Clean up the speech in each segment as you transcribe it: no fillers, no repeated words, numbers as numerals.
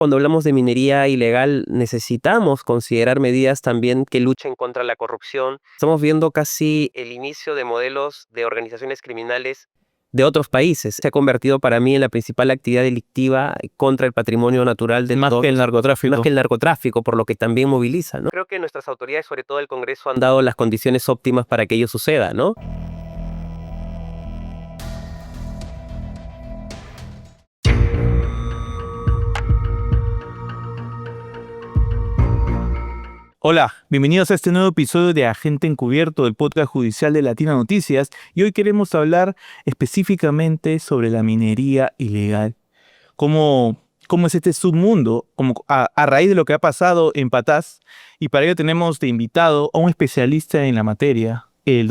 Cuando hablamos de minería ilegal, necesitamos considerar medidas también que luchen contra la corrupción. Estamos viendo casi el inicio de modelos de organizaciones criminales de otros países. Se ha convertido para mí en la principal actividad delictiva contra el patrimonio natural de Más todos. que el narcotráfico. Más que el narcotráfico, por lo que también moviliza, ¿no? Creo que nuestras autoridades, sobre todo el Congreso, han dado las condiciones óptimas para que ello suceda, ¿no? Hola, bienvenidos a este nuevo episodio de Agente Encubierto del podcast judicial de Latina Noticias, y hoy queremos hablar específicamente sobre la minería ilegal. ¿Cómo es este submundo a raíz de lo que ha pasado en Patás? Y para ello tenemos de invitado a un especialista en la materia, el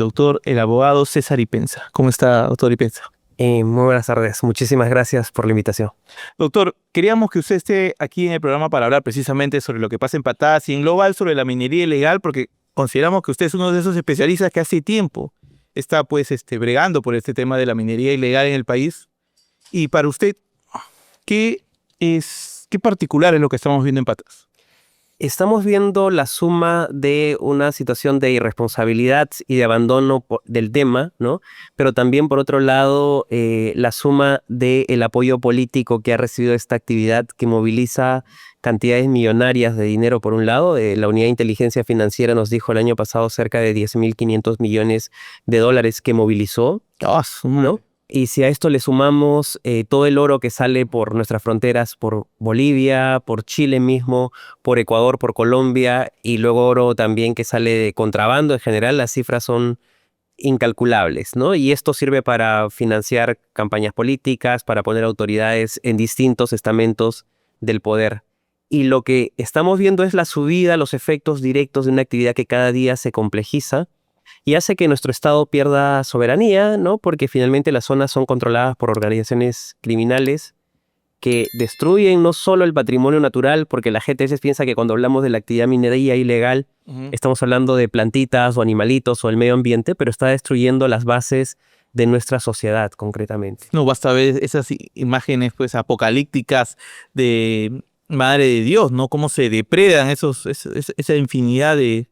abogado César Ipenza. ¿Cómo está, doctor Ipenza? Muy buenas tardes. Muchísimas gracias por la invitación. Doctor, queríamos que usted esté aquí en el programa para hablar precisamente sobre lo que pasa en Patás y en global sobre la minería ilegal, porque consideramos que usted es uno de esos especialistas que hace tiempo está bregando por este tema de la minería ilegal en el país. Y para usted, ¿qué particular es lo que estamos viendo en Patás? Estamos viendo la suma de una situación de irresponsabilidad y de abandono del tema, ¿no? Pero también, por otro lado, la suma del apoyo político que ha recibido esta actividad que moviliza cantidades millonarias de dinero, por un lado. La Unidad de Inteligencia Financiera nos dijo el año pasado cerca de 10.500 millones de dólares que movilizó, ¿no? Y si a esto le sumamos todo el oro que sale por nuestras fronteras, por Bolivia, por Chile mismo, por Ecuador, por Colombia, y luego oro también que sale de contrabando en general, las cifras son incalculables, ¿no? Y esto sirve para financiar campañas políticas, para poner autoridades en distintos estamentos del poder. Y lo que estamos viendo es la subida, los efectos directos de una actividad que cada día se complejiza y hace que nuestro Estado pierda soberanía, ¿no? Porque finalmente las zonas son controladas por organizaciones criminales que destruyen no solo el patrimonio natural, porque la gente a veces piensa que cuando hablamos de la actividad minería ilegal, estamos hablando de plantitas o animalitos o el medio ambiente, pero está destruyendo las bases de nuestra sociedad concretamente. No basta ver esas imágenes apocalípticas de Madre de Dios, ¿no? Cómo se depredan esa infinidad de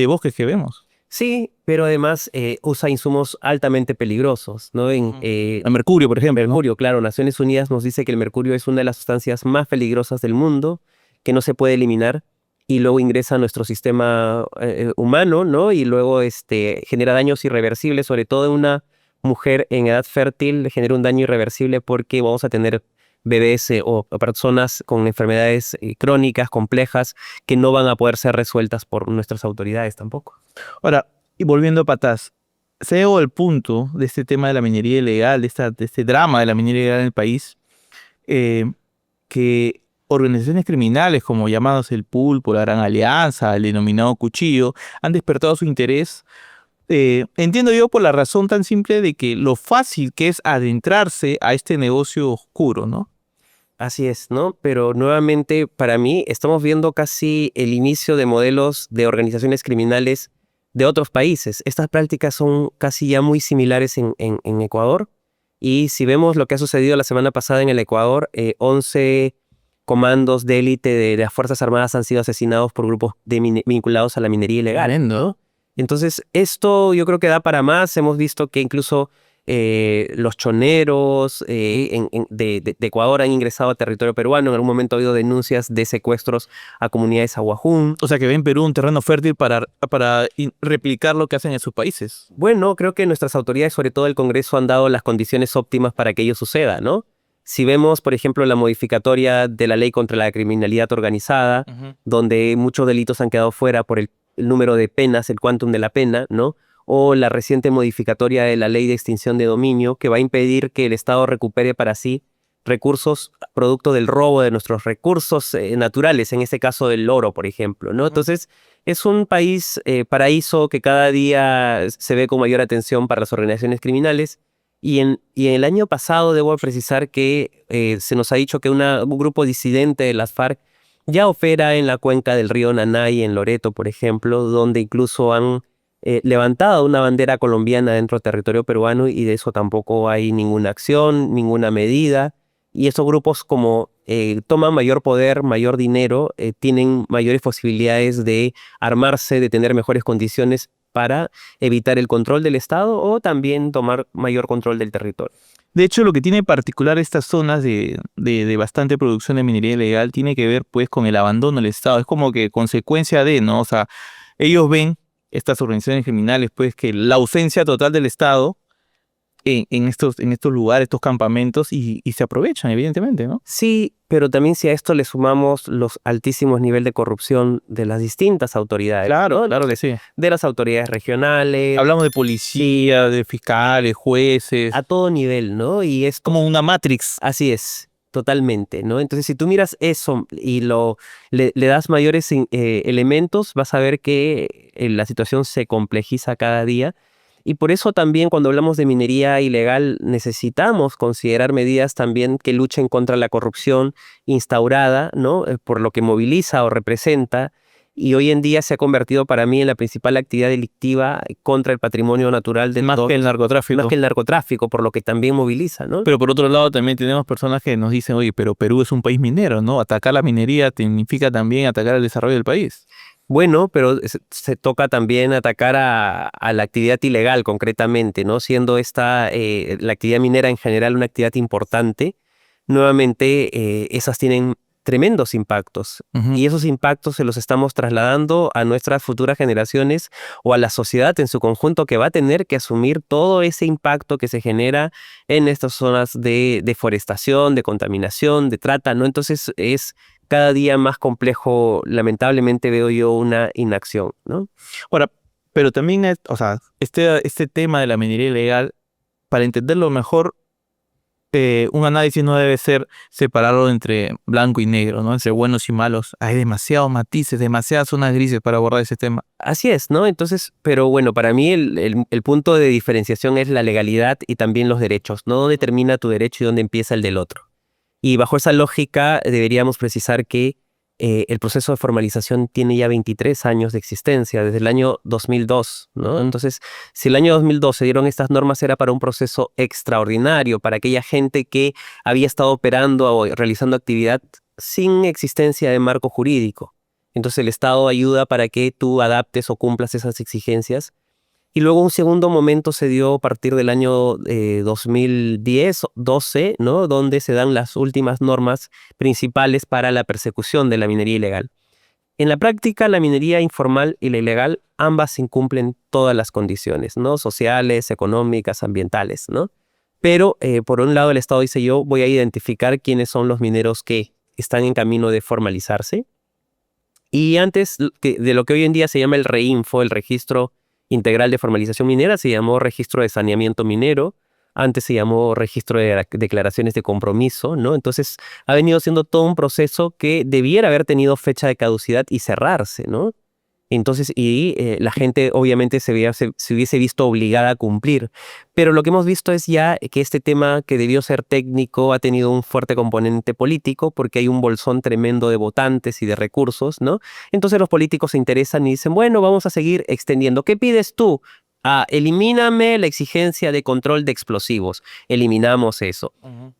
bosques que vemos. Sí, pero además usa insumos altamente peligrosos, ¿no? El mercurio, por ejemplo. Mercurio, claro. Naciones Unidas nos dice que el mercurio es una de las sustancias más peligrosas del mundo, que no se puede eliminar, y luego ingresa a nuestro sistema humano, ¿no? Y luego genera daños irreversibles, sobre todo en una mujer en edad fértil, le genera un daño irreversible porque vamos a tener bebés o personas con enfermedades crónicas, complejas, que no van a poder ser resueltas por nuestras autoridades tampoco. Ahora, y volviendo a Patás, se llegó al punto de este tema de la minería ilegal, de este drama de la minería ilegal en el país, que organizaciones criminales como llamados el Pulpo, la Gran Alianza, el denominado Cuchillo, han despertado su interés. Entiendo yo por la razón tan simple de que lo fácil que es adentrarse a este negocio oscuro, ¿no? Así es, ¿no? Pero nuevamente, para mí, estamos viendo casi el inicio de modelos de organizaciones criminales de otros países. Estas prácticas son casi ya muy similares en Ecuador. Y si vemos lo que ha sucedido la semana pasada en el Ecuador, 11 comandos de élite de las Fuerzas Armadas han sido asesinados por grupos vinculados a la minería ilegal, ¿no? Entonces, esto yo creo que da para más. Hemos visto que incluso los choneros de Ecuador han ingresado a territorio peruano. En algún momento ha habido denuncias de secuestros a comunidades aguajún. O sea que ven Perú un terreno fértil para replicar lo que hacen en sus países. Bueno, creo que nuestras autoridades, sobre todo el Congreso, han dado las condiciones óptimas para que ello suceda, ¿no? Si vemos, por ejemplo, la modificatoria de la ley contra la criminalidad organizada, donde muchos delitos han quedado fuera por el número de penas, el quantum de la pena, ¿no? O la reciente modificatoria de la ley de extinción de dominio, que va a impedir que el Estado recupere para sí recursos producto del robo de nuestros recursos naturales, en este caso del oro, por ejemplo, ¿no? Entonces, es un país paraíso que cada día se ve con mayor atención para las organizaciones criminales. Y en el año pasado debo precisar que se nos ha dicho que un grupo disidente de las FARC ya opera en la cuenca del río Nanay, en Loreto, por ejemplo, donde incluso han levantado una bandera colombiana dentro del territorio peruano, y de eso tampoco hay ninguna acción, ninguna medida. Y estos grupos como toman mayor poder, mayor dinero, tienen mayores posibilidades de armarse, de tener mejores condiciones para evitar el control del Estado o también tomar mayor control del territorio. De hecho, lo que tiene particular estas zonas de bastante producción de minería ilegal tiene que ver pues con el abandono del Estado. Es como que consecuencia de, ¿no? O sea, ellos ven, estas organizaciones criminales, pues que la ausencia total del Estado en estos lugares, estos campamentos, y se aprovechan, evidentemente, ¿no? Sí, pero también si a esto le sumamos los altísimos niveles de corrupción de las distintas autoridades, Claro, ¿no? claro que sí. De las autoridades regionales, Hablamos de policía, de fiscales, jueces, a todo nivel, ¿no? Y es como una Matrix. así es, totalmente, ¿no? Entonces, si tú miras eso y le das mayores elementos, vas a ver que la situación se complejiza cada día. Y por eso también cuando hablamos de minería ilegal necesitamos considerar medidas también que luchen contra la corrupción instaurada, ¿no? Por lo que moviliza o representa. Y hoy en día se ha convertido para mí en la principal actividad delictiva contra el patrimonio natural de Más todos. que el narcotráfico. Más que el narcotráfico, por lo que también moviliza, ¿no? Pero por otro lado también tenemos personas que nos dicen, oye, pero Perú es un país minero, ¿no? Atacar la minería significa también atacar el desarrollo del país. Bueno, pero se toca también atacar a la actividad ilegal concretamente, ¿no? Siendo esta, la actividad minera en general una actividad importante, nuevamente esas tienen tremendos impactos. Ujú. Y esos impactos se los estamos trasladando a nuestras futuras generaciones o a la sociedad en su conjunto, que va a tener que asumir todo ese impacto que se genera en estas zonas de deforestación, de contaminación, de trata, ¿no? Entonces es cada día más complejo, lamentablemente veo yo una inacción, ¿no? Ahora, pero también, o sea, este tema de la minería ilegal, para entenderlo mejor, un análisis no debe ser separarlo entre blanco y negro, ¿no? Entre buenos y malos. Hay demasiados matices, demasiadas zonas grises para abordar ese tema. Así es, ¿no? Entonces, pero bueno, para mí el punto de diferenciación es la legalidad y también los derechos, ¿no? ¿Dónde termina tu derecho y dónde empieza el del otro? Y bajo esa lógica deberíamos precisar que el proceso de formalización tiene ya 23 años de existencia, desde el año 2002, ¿no? Entonces, si el año 2002 se dieron estas normas era para un proceso extraordinario, para aquella gente que había estado operando o realizando actividad sin existencia de marco jurídico. Entonces el Estado ayuda para que tú adaptes o cumplas esas exigencias. Y luego un segundo momento se dio a partir del año 2010-12, ¿no? Donde se dan las últimas normas principales para la persecución de la minería ilegal. En la práctica, la minería informal y la ilegal ambas incumplen todas las condiciones, ¿no? Sociales, económicas, ambientales, ¿no? Pero por un lado el Estado dice yo voy a identificar quiénes son los mineros que están en camino de formalizarse. Y antes de lo que hoy en día se llama el REINFO, el Registro Integral de Formalización Minera, se llamó Registro de Saneamiento Minero, antes se llamó Registro de Declaraciones de Compromiso, ¿no? Entonces ha venido siendo todo un proceso que debiera haber tenido fecha de caducidad y cerrarse, ¿no? Entonces, la gente obviamente se hubiese visto obligada a cumplir. Pero lo que hemos visto es ya que este tema que debió ser técnico ha tenido un fuerte componente político porque hay un bolsón tremendo de votantes y de recursos, ¿no? Entonces los políticos se interesan y dicen, bueno, vamos a seguir extendiendo. ¿Qué pides tú? Ah, elimíname la exigencia de control de explosivos. Eliminamos eso.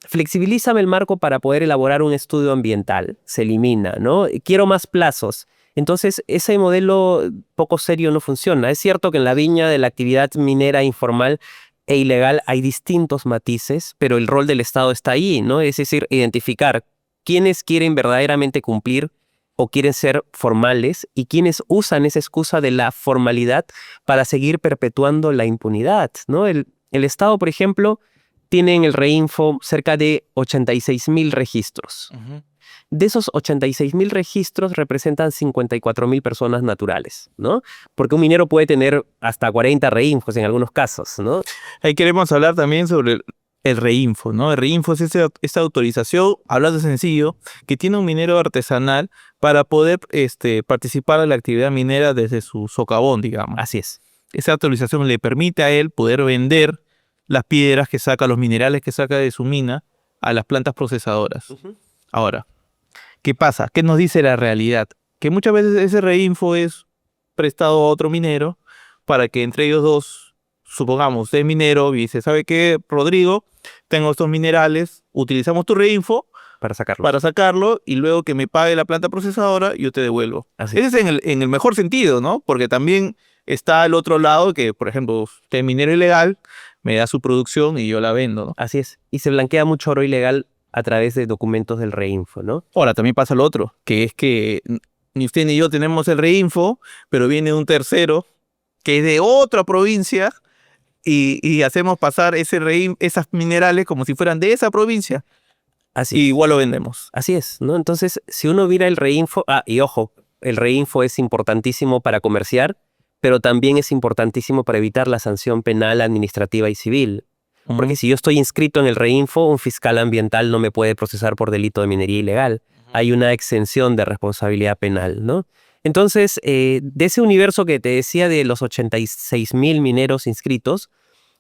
Flexibilízame el marco para poder elaborar un estudio ambiental. Se elimina, ¿no? Quiero más plazos. Entonces, ese modelo poco serio no funciona. Es cierto que en la viña de la actividad minera informal e ilegal hay distintos matices, pero el rol del Estado está ahí, ¿no? Es decir, identificar quiénes quieren verdaderamente cumplir o quieren ser formales y quienes usan esa excusa de la formalidad para seguir perpetuando la impunidad, ¿no? El Estado, por ejemplo, tiene en el REINFO cerca de 86.000 registros. De esos 86.000 registros representan 54.000 personas naturales, ¿no? Porque un minero puede tener hasta 40 reinfos en algunos casos, ¿no? Ahí queremos hablar también sobre el REINFO, ¿no? El REINFO es esa autorización, hablando sencillo, que tiene un minero artesanal para poder participar en la actividad minera desde su socavón, digamos. Así es. Esa autorización le permite a él poder vender las piedras que saca, los minerales que saca de su mina a las plantas procesadoras. Ahora, ¿qué pasa? ¿Qué nos dice la realidad? Que muchas veces ese REINFO es prestado a otro minero para que entre ellos dos supongamos, usted es minero y dice, ¿sabe qué, Rodrigo? Tengo estos minerales, utilizamos tu reinfo Para sacarlo. y luego que me pague la planta procesadora, yo te devuelvo. Así Ese es en el mejor sentido, ¿no? Porque también está al otro lado que, por ejemplo, usted es minero ilegal, me da su producción y yo la vendo, ¿no? Así es. Y se blanquea mucho oro ilegal a través de documentos del Reinfo, ¿no? Ahora, también pasa lo otro, que es que ni usted ni yo tenemos el reinfo, pero viene un tercero que es de otra provincia y hacemos pasar esas minerales como si fueran de esa provincia Así y es. igual lo vendemos. Así es, ¿no? Entonces, si uno mira el Reinfo, y ojo, el Reinfo es importantísimo para comerciar, pero también es importantísimo para evitar la sanción penal, administrativa y civil. Porque si yo estoy inscrito en el Reinfo, un fiscal ambiental no me puede procesar por delito de minería ilegal. Hay una exención de responsabilidad penal, ¿no? Entonces, de ese universo que te decía de los 86.000 mineros inscritos,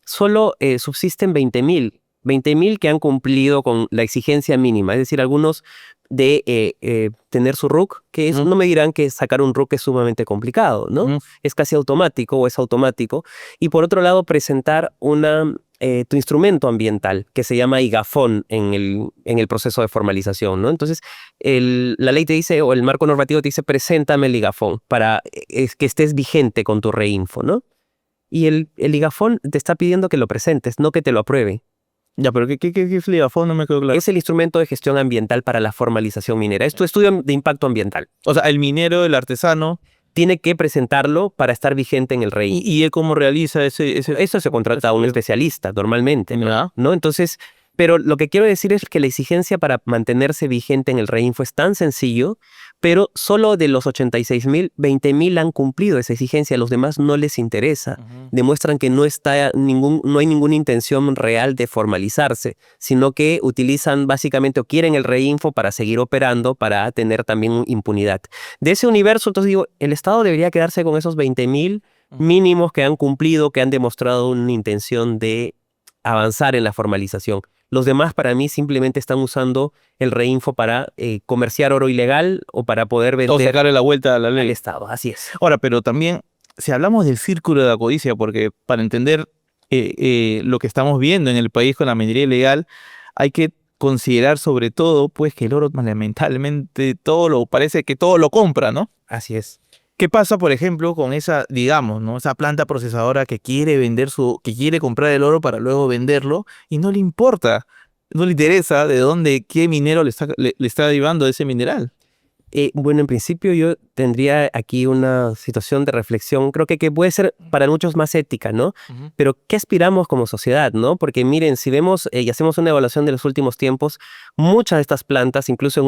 solo subsisten 20.000. 20.000 que han cumplido con la exigencia mínima, es decir, algunos de tener su RUC, que es, no me dirán que sacar un RUC es sumamente complicado, ¿no? Es casi automático o es automático. Y por otro lado, presentar tu instrumento ambiental, que se llama IGAFON en el proceso de formalización, ¿no? Entonces, la ley te dice, o el marco normativo te dice, preséntame el IGAFON para que estés vigente con tu reinfo, ¿no? Y el IGAFON te está pidiendo que lo presentes, no que te lo apruebe. Ya, pero ¿qué es el IGAFON? No me quedó claro. Es el instrumento de gestión ambiental para la formalización minera. Es tu estudio de impacto ambiental. O sea, el minero, el artesano, tiene que presentarlo para estar vigente en el REI. ¿Y él cómo realiza ese? Eso se contrata a un especialista normalmente, ¿Ya? ¿no? Entonces, pero lo que quiero decir es que la exigencia para mantenerse vigente en el REINFO es tan sencillo, pero solo de los 86.000, 20.000 han cumplido esa exigencia, a los demás no les interesa. Demuestran que no hay ninguna intención real de formalizarse, sino que utilizan básicamente o quieren el REINFO para seguir operando, para tener también impunidad. De ese universo, entonces digo, el Estado debería quedarse con esos 20.000 mínimos que han cumplido, que han demostrado una intención de avanzar en la formalización. Los demás para mí simplemente están usando el REINFO para comerciar oro ilegal o para poder vender o sacarle la vuelta a la ley. al Estado. Así es. Ahora, pero también, si hablamos del círculo de la codicia, porque para entender lo que estamos viendo en el país con la minería ilegal, hay que considerar sobre todo, pues, que el oro lamentablemente parece que todo lo compra, ¿no? Así es. ¿Qué pasa, por ejemplo, con esa, digamos, ¿no? Esa planta procesadora que quiere comprar el oro para luego venderlo y no le importa, no le interesa de dónde, qué minero le está llevando ese mineral? Bueno, en principio yo tendría aquí una situación de reflexión, creo que puede ser para muchos más ética, ¿no? Pero ¿qué aspiramos como sociedad, no? Porque miren, si vemos y hacemos una evaluación de los últimos tiempos, muchas de estas plantas, incluso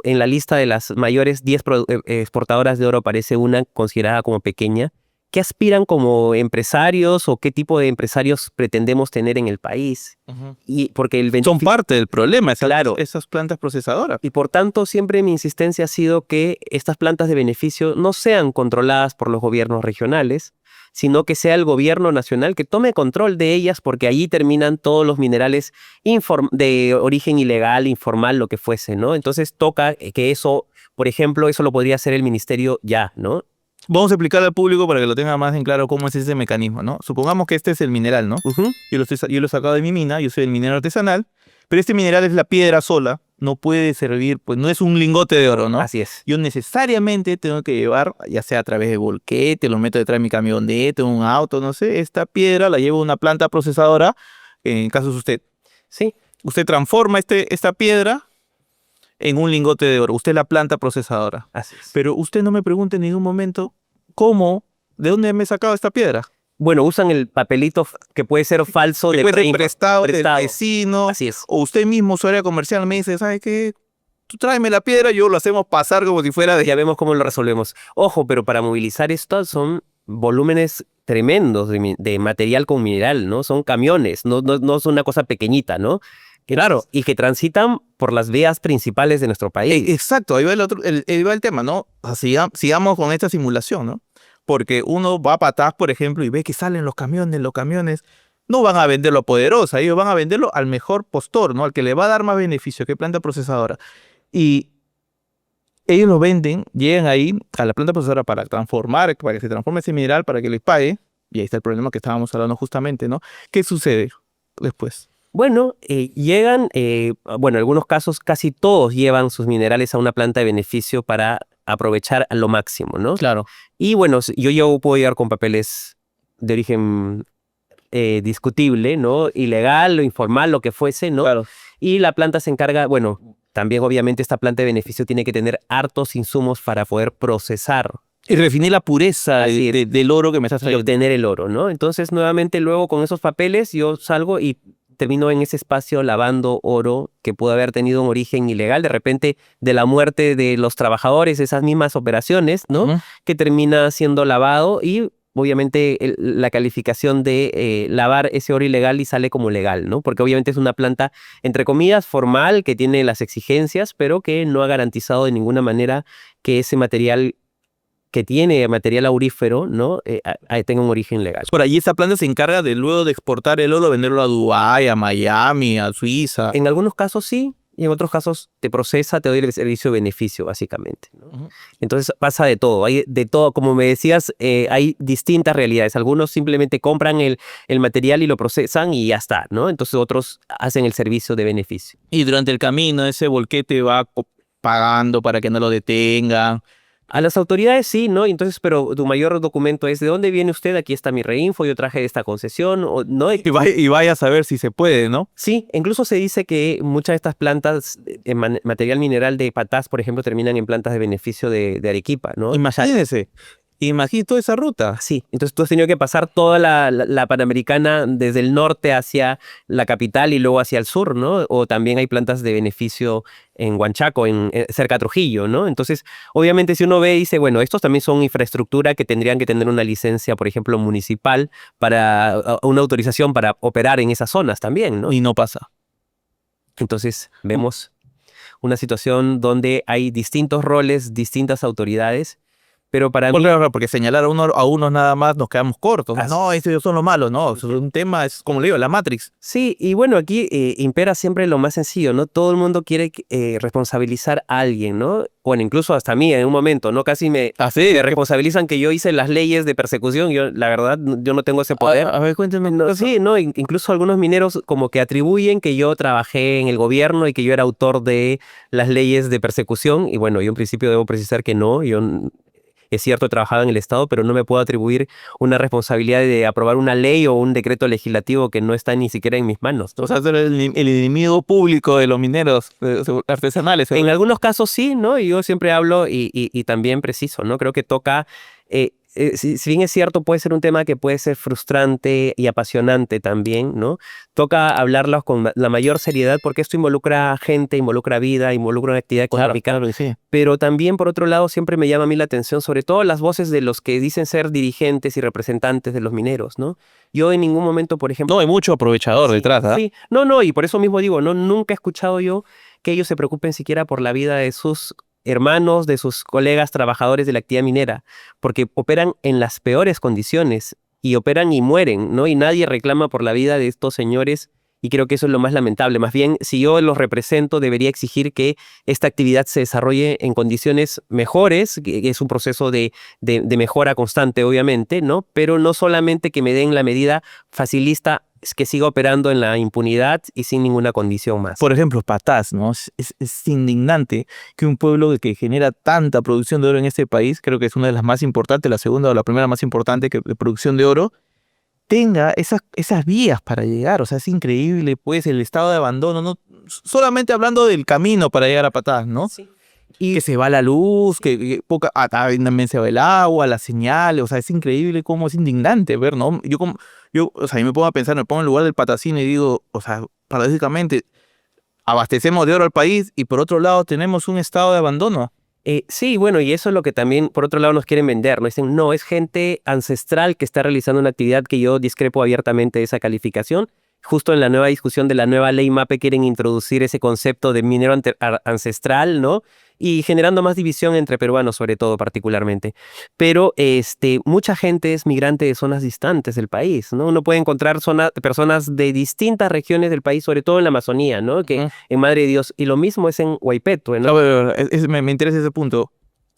en la lista de las mayores 10 exportadoras de oro aparece una considerada como pequeña. ¿Qué aspiran como empresarios o qué tipo de empresarios pretendemos tener en el país? Y porque son parte del problema, claro, esas plantas procesadoras. Y por tanto, siempre mi insistencia ha sido que estas plantas de beneficio no sean controladas por los gobiernos regionales, sino que sea el gobierno nacional que tome control de ellas, porque allí terminan todos los minerales de origen ilegal, informal, lo que fuese, ¿no? Entonces toca que eso, por ejemplo, eso lo podría hacer el ministerio ya, ¿no? Vamos a explicar al público para que lo tenga más en claro cómo es ese mecanismo, ¿no? Supongamos que este es el mineral, ¿no? Yo lo he sacado de mi mina, yo soy el minero artesanal, pero este mineral es la piedra sola, no puede servir, pues no es un lingote de oro, ¿no? Así es. Yo necesariamente tengo que llevar, ya sea a través de volquete, lo meto detrás de mi camioneta, un auto, no sé, esta piedra la llevo a una planta procesadora, en caso de usted. Sí. Usted transforma esta piedra en un lingote de oro. Usted es la planta procesadora. Así es. Pero usted no me pregunte en ningún momento ¿de dónde me he sacado esta piedra? Bueno, usan el papelito que puede ser falso que puede ser prestado del vecino. Así es. O usted mismo, su área comercial, me dice, ¿sabes qué? Tú tráeme la piedra, yo lo hacemos pasar como si fuera de... Ya vemos cómo lo resolvemos. Ojo, pero para movilizar esto son volúmenes tremendos de material con mineral, ¿no? Son camiones, no son una cosa pequeñita, ¿no? Claro, y que transitan por las vías principales de nuestro país. Exacto, ahí va el tema, ¿no? O sea, sigamos con esta simulación, ¿no? Porque uno va a Patás, por ejemplo, y ve que salen los camiones no van a venderlo a Poderosa, ellos van a venderlo al mejor postor, ¿no? Al que le va a dar más beneficio, que planta procesadora. Y ellos lo venden, llegan ahí a la planta procesadora para que se transforme ese mineral, para que les pague, Y ahí está el problema que estábamos hablando justamente, ¿no? ¿Qué sucede después? Bueno, llegan, bueno, en algunos casos casi todos llevan sus minerales a una planta de beneficio para aprovechar a lo máximo, ¿no? Claro. Y bueno, yo puedo llegar con papeles de origen discutible, ¿no? Ilegal o informal, lo que fuese, ¿no? Claro. Y la planta se encarga, bueno, también obviamente esta planta de beneficio tiene que tener hartos insumos para poder procesar Y definir la pureza Así es. del oro que me estás y trayendo. obtener el oro, ¿no? Entonces, nuevamente, luego con esos papeles yo salgo y termino en ese espacio lavando oro que pudo haber tenido un origen ilegal, de repente de la muerte de los trabajadores, esas mismas operaciones, ¿no? Ujú. Que termina siendo lavado y obviamente la calificación de lavar ese oro ilegal y sale como legal, ¿no? Porque obviamente es una planta, entre comillas, formal, que tiene las exigencias, pero que no ha garantizado de ninguna manera que ese material que tiene material aurífero, ¿no? Tenga un origen legal. Por allí esa planta se encarga de luego de exportar el oro, venderlo a Dubái, a Miami, a Suiza. En algunos casos sí, y en otros casos te procesa, te doy el servicio de beneficio, básicamente, ¿no? Ujú. Entonces pasa de todo, hay de todo, como me decías, hay distintas realidades. Algunos simplemente compran el material y lo procesan y ya está, ¿no? Entonces otros hacen el servicio de beneficio. Y durante el camino ese volquete va pagando para que no lo detengan. A las autoridades sí, ¿no? Entonces, pero tu mayor documento es ¿de dónde viene usted? Aquí está mi reinfo, yo traje esta concesión, o, ¿no? Y vaya a saber si se puede, ¿no? Sí, incluso se dice que muchas de estas plantas, material mineral de Patás, por ejemplo, terminan en plantas de beneficio de Arequipa, ¿no? Imagínese toda esa ruta. Sí, entonces tú has tenido que pasar toda la Panamericana desde el norte hacia la capital y luego hacia el sur, ¿no? O también hay plantas de beneficio en Huanchaco, cerca de Trujillo, ¿no? Entonces, obviamente si uno ve y dice, bueno, estos también son infraestructura que tendrían que tener una licencia, por ejemplo, municipal, para una autorización para operar en esas zonas también, ¿no? Y no pasa. Entonces, vemos una situación donde hay distintos roles, distintas autoridades, pero para mí... Porque señalar a unos nada más nos quedamos cortos. Así- No, estos son los malos, no. Es un tema, es como le digo, la Matrix. Sí, y bueno, aquí impera siempre lo más sencillo, ¿no? Todo el mundo quiere responsabilizar a alguien, ¿no? Bueno, incluso hasta a mí en un momento, ¿no? Casi me responsabilizan que yo hice las leyes de persecución. Yo, la verdad, yo no tengo ese poder. A ver, cuénteme. No, sí, no, incluso algunos mineros como que atribuyen que yo trabajé en el gobierno y que yo era autor de las leyes de persecución. Y bueno, yo en principio debo precisar que no, es cierto, he trabajado en el Estado, pero no me puedo atribuir una responsabilidad de aprobar una ley o un decreto legislativo que no está ni siquiera en mis manos, ¿no? O sea, ser el enemigo público de los mineros artesanales. En algunos casos sí, ¿no? Y yo siempre hablo y también preciso, ¿no? Creo que toca, si bien es cierto, puede ser un tema que puede ser frustrante y apasionante también, ¿no? Toca hablarlos con la mayor seriedad porque esto involucra gente, involucra vida, involucra una actividad económica. Claro, sí. Pero también, por otro lado, siempre me llama a mí la atención, sobre todo las voces de los que dicen ser dirigentes y representantes de los mineros, ¿no? Yo en ningún momento, por ejemplo... No, hay mucho aprovechador detrás, ¿ah? Sí, no, y por eso mismo digo, no, nunca he escuchado yo que ellos se preocupen siquiera por la vida de sus hermanos, de sus colegas trabajadores de la actividad minera, porque operan en las peores condiciones y operan y mueren, ¿no? Y nadie reclama por la vida de estos señores y creo que eso es lo más lamentable. Más bien, si yo los represento, debería exigir que esta actividad se desarrolle en condiciones mejores, que es un proceso de mejora constante, obviamente, ¿no? Pero no solamente que me den la medida facilista es que siga operando en la impunidad y sin ninguna condición más. Por ejemplo, Patás, ¿no? Es indignante que un pueblo que genera tanta producción de oro en este país, creo que es una de las más importantes, la segunda o la primera más importante de producción de oro, tenga esas vías para llegar. O sea, es increíble, pues, el estado de abandono, no solamente hablando del camino para llegar a Patás, ¿no? Sí. Y que se va la luz, que también se va el agua, la señal. O sea, es increíble cómo es indignante ver, ¿no? O sea, yo me pongo a pensar, me pongo en el lugar del Patacín y digo, o sea, paradójicamente, abastecemos de oro al país y por otro lado tenemos un estado de abandono. Sí, bueno, y eso es lo que también, por otro lado, nos quieren vender, ¿no? Dicen, no, es gente ancestral que está realizando una actividad que yo discrepo abiertamente de esa calificación. Justo en la nueva discusión de la nueva ley MAPE quieren introducir ese concepto de minero ancestral, ¿no? Y generando más división entre peruanos, sobre todo, particularmente. Pero mucha gente es migrante de zonas distantes del país, ¿no? Uno puede encontrar personas de distintas regiones del país, sobre todo en la Amazonía, ¿no? Que en Madre de Dios. Y lo mismo es en Huaypeto, ¿no? Me interesa ese punto.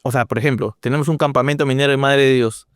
O sea, por ejemplo, tenemos un campamento minero en Madre de Dios.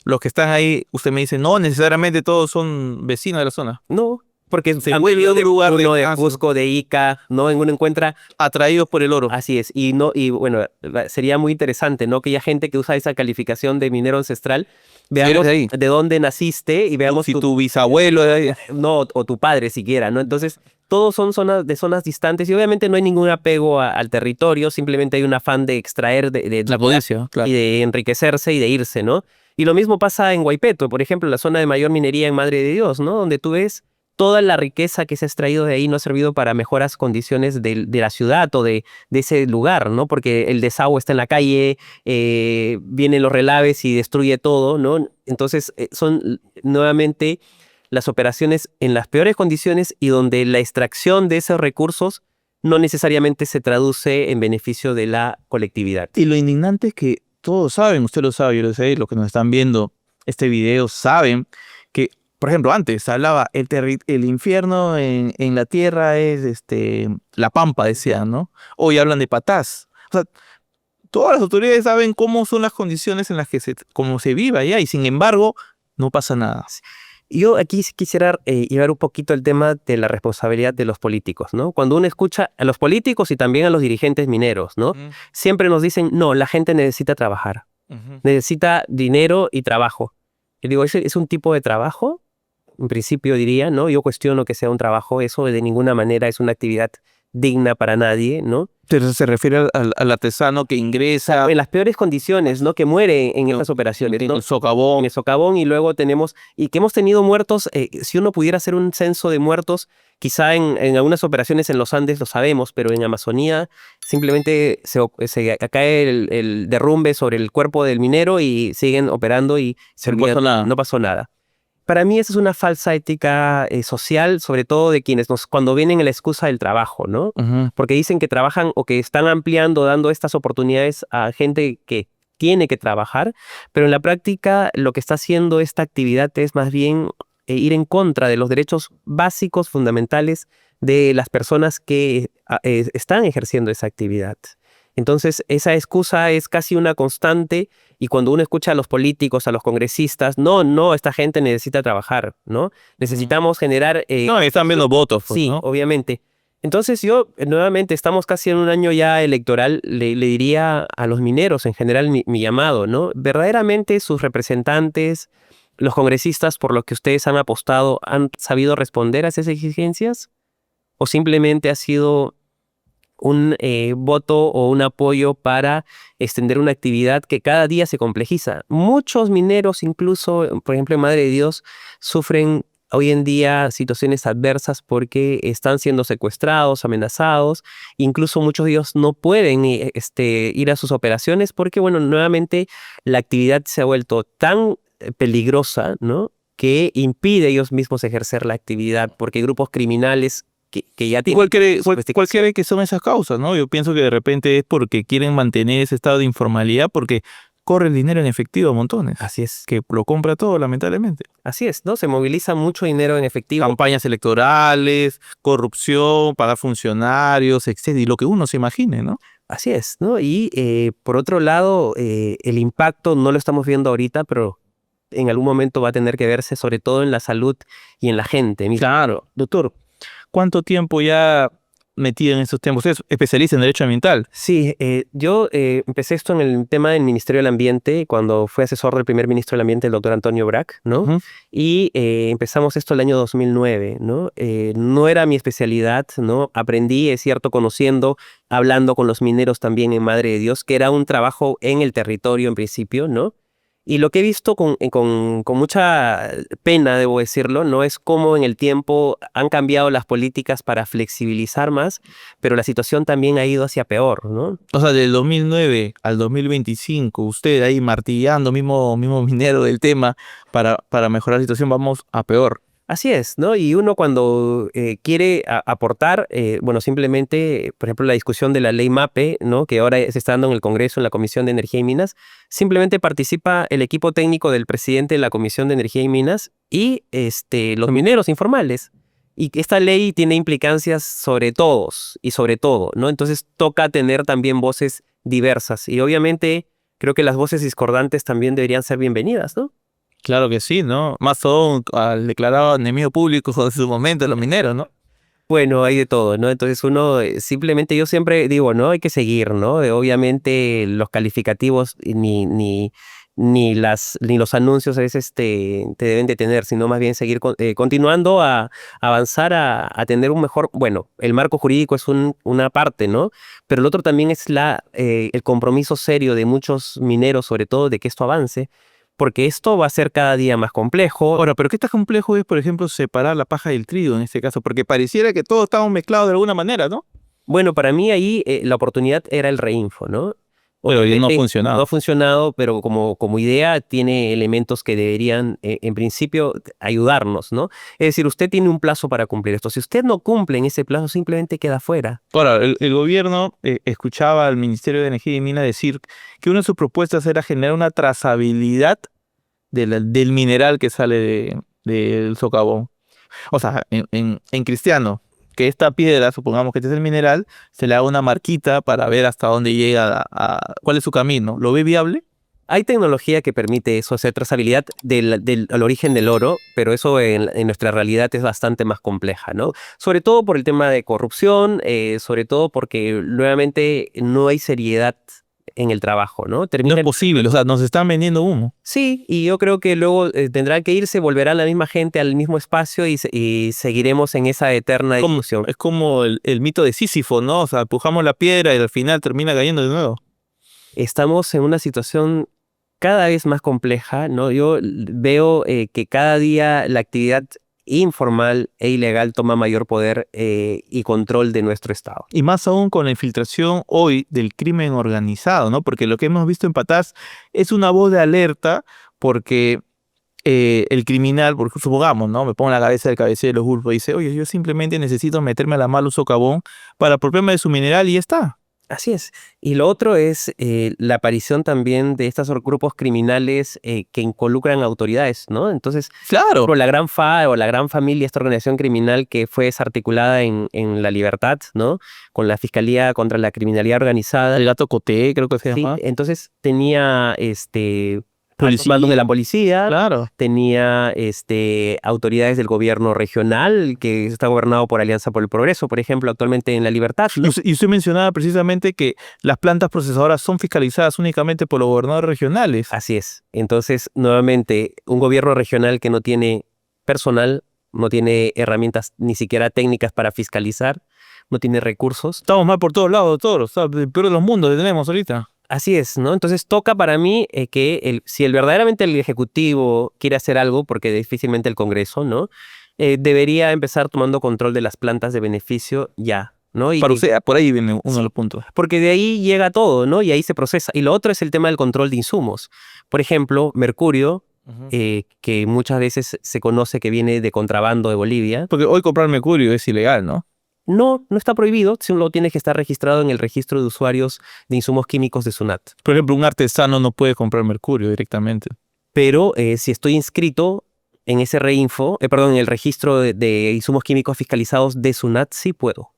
los que están ahí, usted me dice, no necesariamente todos son vecinos de la zona. No, porque Se vuelve un lugar uno de descanso. Cusco, de Ica, ¿no? En uno encuentra. Atraídos por el oro. Así es, y no, y bueno, sería muy interesante, ¿no? Que haya gente que usa esa calificación de minero ancestral, veamos eres de ahí. de dónde naciste y veamos Si tu bisabuelo de ahí. no, o tu padre siquiera, ¿no? Entonces, todos son zonas distantes y obviamente no hay ningún apego al territorio, simplemente hay un afán de extraer La potencia, claro. y de enriquecerse y de irse, ¿no? Y lo mismo pasa en Huaypeto, por ejemplo, la zona de mayor minería en Madre de Dios, ¿no? Donde tú ves toda la riqueza que se ha extraído de ahí no ha servido para mejoras condiciones de la ciudad o de ese lugar, ¿no? Porque el desagüe está en la calle, vienen los relaves y destruye todo, ¿no? Entonces son nuevamente las operaciones en las peores condiciones y donde la extracción de esos recursos no necesariamente se traduce en beneficio de la colectividad. Y lo indignante es que todos saben, usted lo sabe, yo lo sé, los que nos están viendo este video saben que, por ejemplo, antes se hablaba el infierno en la tierra es la pampa, decían, ¿no? Hoy hablan de patás. O sea, todas las autoridades saben cómo son las condiciones en las que cómo se vive allá y sin embargo no pasa nada. Yo aquí sí quisiera llevar un poquito el tema de la responsabilidad de los políticos, ¿no? Cuando uno escucha a los políticos y también a los dirigentes mineros, ¿no? Siempre nos dicen, no, la gente necesita trabajar, necesita dinero y trabajo. Y digo, ¿ese es un tipo de trabajo? En principio diría, ¿no? Yo cuestiono que sea un trabajo, eso de ninguna manera es una actividad digna para nadie, ¿no? Se refiere al artesano que ingresa En las peores condiciones, ¿no? Que muere en estas operaciones, en ¿no? el socavón. En el socavón y luego y que hemos tenido muertos, si uno pudiera hacer un censo de muertos, quizá en algunas operaciones en los Andes lo sabemos, pero en Amazonía simplemente se cae el derrumbe sobre el cuerpo del minero y siguen operando y no pasó nada. Para mí esa es una falsa ética social, sobre todo de quienes cuando vienen a la excusa del trabajo, ¿no? Porque dicen que trabajan o que están ampliando, dando estas oportunidades a gente que tiene que trabajar, pero en la práctica lo que está haciendo esta actividad es más bien ir en contra de los derechos básicos, fundamentales de las personas que están ejerciendo esa actividad. Entonces, esa excusa es casi una constante y cuando uno escucha a los políticos, a los congresistas, no, esta gente necesita trabajar, ¿no? Necesitamos generar... no, están viendo votos, pues, sí, ¿no? obviamente. Entonces yo, nuevamente, estamos casi en un año ya electoral, le diría a los mineros en general mi llamado, ¿no? Verdaderamente sus representantes, los congresistas por los que ustedes han apostado, ¿han sabido responder a esas exigencias? ¿O simplemente ha sido un voto o un apoyo para extender una actividad que cada día se complejiza? Muchos mineros, incluso, por ejemplo, en Madre de Dios, sufren hoy en día situaciones adversas porque están siendo secuestrados, amenazados. Incluso muchos de ellos no pueden ir a sus operaciones porque, bueno, nuevamente la actividad se ha vuelto tan peligrosa, ¿no?, que impide ellos mismos ejercer la actividad porque hay grupos criminales que ya tienen... ¿Cuál cree que son esas causas, no? Yo pienso que de repente es porque quieren mantener ese estado de informalidad porque corre el dinero en efectivo a montones. Así es. Que lo compra todo, lamentablemente. Así es, ¿no? Se moviliza mucho dinero en efectivo. Campañas electorales, corrupción, pagar funcionarios, etc. Y lo que uno se imagine, ¿no? Así es, ¿no? Y por otro lado, el impacto no lo estamos viendo ahorita, pero en algún momento va a tener que verse, sobre todo en la salud y en la gente. Claro. Doctor, ¿cuánto tiempo ya metido en estos temas? Usted es especialista en Derecho Ambiental. Sí, yo empecé esto en el tema del Ministerio del Ambiente cuando fui asesor del primer ministro del Ambiente, el doctor Antonio Brac, ¿no? Y empezamos esto el año 2009, ¿no? No era mi especialidad, ¿no? Aprendí, es cierto, conociendo, hablando con los mineros también en Madre de Dios, que era un trabajo en el territorio en principio, ¿no? Y lo que he visto con mucha pena, debo decirlo, no es cómo en el tiempo han cambiado las políticas para flexibilizar más, pero la situación también ha ido hacia peor, ¿no? O sea, del 2009 al 2025, usted ahí martillando, mismo minero del tema, para mejorar la situación, vamos a peor. Así es, ¿no? Y uno cuando quiere aportar, bueno, simplemente, por ejemplo, la discusión de la ley MAPE, ¿no?, que ahora se está dando en el Congreso, en la Comisión de Energía y Minas, simplemente participa el equipo técnico del presidente de la Comisión de Energía y Minas y los mineros informales. Y esta ley tiene implicancias sobre todos y sobre todo, ¿no? Entonces toca tener también voces diversas y obviamente creo que las voces discordantes también deberían ser bienvenidas, ¿no? Claro que sí, ¿no? Más aún al declarado enemigo público en su momento, los mineros, ¿no? Bueno, hay de todo, ¿no? Entonces uno simplemente yo siempre digo, ¿no? Hay que seguir, ¿no? Obviamente los calificativos ni los anuncios a veces te deben detener, sino más bien seguir continuando a avanzar a tener un mejor, bueno, el marco jurídico es una parte, ¿no? Pero el otro también es el compromiso serio de muchos mineros, sobre todo, de que esto avance, porque esto va a ser cada día más complejo. Ahora, pero ¿qué tan complejo es, por ejemplo, separar la paja del trigo en este caso? Porque pareciera que todos estamos mezclados de alguna manera, ¿no? Bueno, para mí ahí la oportunidad era el reinfo, ¿no? Pero no ha Obviamente no funcionado. ha funcionado, pero como idea tiene elementos que deberían, en principio, ayudarnos, ¿no? Es decir, usted tiene un plazo para cumplir esto. Si usted no cumple en ese plazo, simplemente queda fuera. Ahora, el gobierno escuchaba al Ministerio de Energía y Minas decir que una de sus propuestas era generar una trazabilidad del mineral que sale del socavón. O sea, en cristiano, que esta piedra, supongamos que este es el mineral, se le haga una marquita para ver hasta dónde llega, cuál es su camino. ¿Lo ve viable? Hay tecnología que permite eso, hacer trazabilidad al origen del oro, pero eso en nuestra realidad es bastante más compleja, ¿no? Sobre todo por el tema de corrupción, sobre todo porque nuevamente no hay seriedad en el trabajo, ¿no? No es posible, o sea, nos están vendiendo humo. Sí, y yo creo que luego tendrán que irse, volverá la misma gente al mismo espacio y seguiremos en esa eterna discusión. Es como el mito de Sísifo, ¿no? O sea, empujamos la piedra y al final termina cayendo de nuevo. Estamos en una situación cada vez más compleja, ¿no? Yo veo que cada día la actividad informal e ilegal toma mayor poder y control de nuestro Estado. Y más aún con la infiltración hoy del crimen organizado, ¿no? Porque lo que hemos visto en Patás es una voz de alerta porque el criminal, porque supongamos, ¿no? Me pongo en la cabeza del cabecero de los grupos y dice, oye, yo simplemente necesito meterme a la mala un socavón para apropiarme de su mineral y ya está. Así es. Y lo otro es la aparición también de estos grupos criminales que involucran autoridades, ¿no? Entonces, Claro. la Gran FA o la Gran Familia, esta organización criminal que fue desarticulada en La Libertad, ¿no? Con la Fiscalía contra la Criminalidad Organizada. El gato Coté, creo que se Sí, llama. entonces tenía Policía. mandos de la policía, Claro. tenía autoridades del gobierno regional, que está gobernado por Alianza por el Progreso, por ejemplo, actualmente en La Libertad, ¿no? Y usted mencionaba precisamente que las plantas procesadoras son fiscalizadas únicamente por los gobernadores regionales. Así es. Entonces, nuevamente, un gobierno regional que no tiene personal, no tiene herramientas ni siquiera técnicas para fiscalizar, no tiene recursos. Estamos mal por todos lados, todos. O sea, el peor de los mundos que tenemos ahorita. Así es, ¿no? Entonces toca para mí que si verdaderamente el Ejecutivo quiere hacer algo, porque difícilmente el Congreso, ¿no? Debería empezar tomando control de las plantas de beneficio ya, ¿no? Para usted, por ahí viene uno de los puntos. Porque de ahí llega todo, ¿no? Y ahí se procesa. Y lo otro es el tema del control de insumos. Por ejemplo, mercurio, que muchas veces se conoce que viene de contrabando de Bolivia. Porque hoy comprar mercurio es ilegal, ¿no? No está prohibido, solo tiene que estar registrado en el registro de usuarios de insumos químicos de SUNAT. Por ejemplo, un artesano no puede comprar mercurio directamente. Pero si estoy inscrito en ese en el registro de insumos químicos fiscalizados de SUNAT, sí puedo.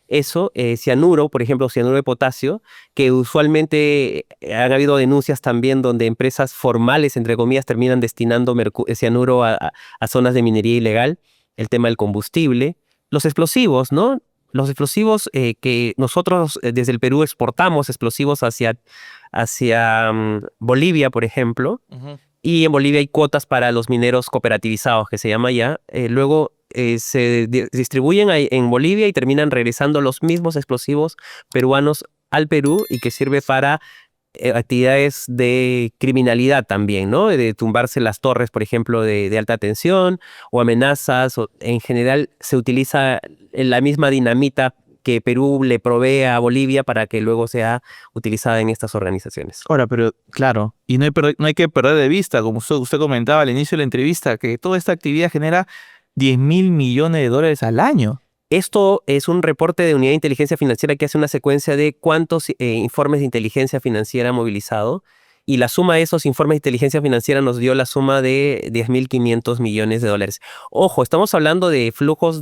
Eso, cianuro, por ejemplo, cianuro de potasio, que usualmente han habido denuncias también donde empresas formales, entre comillas, terminan destinando cianuro a zonas de minería ilegal, el tema del combustible, los explosivos, ¿no? Los explosivos que nosotros desde el Perú exportamos explosivos hacia Bolivia, por ejemplo, y en Bolivia hay cuotas para los mineros cooperativizados, que se llama ya. Luego se distribuyen en Bolivia y terminan regresando los mismos explosivos peruanos al Perú y que sirve para actividades de criminalidad también, ¿no? De tumbarse las torres, por ejemplo, de alta tensión o amenazas. En general se utiliza la misma dinamita que Perú le provee a Bolivia para que luego sea utilizada en estas organizaciones. Ahora, pero claro, y no hay que perder de vista, como usted comentaba al inicio de la entrevista, que toda esta actividad genera 10.000 millones de dólares al año. Esto es un reporte de Unidad de Inteligencia Financiera que hace una secuencia de cuántos informes de inteligencia financiera ha movilizado, y la suma de esos informes de inteligencia financiera nos dio la suma de 10.500 millones de dólares. Ojo, estamos hablando de flujos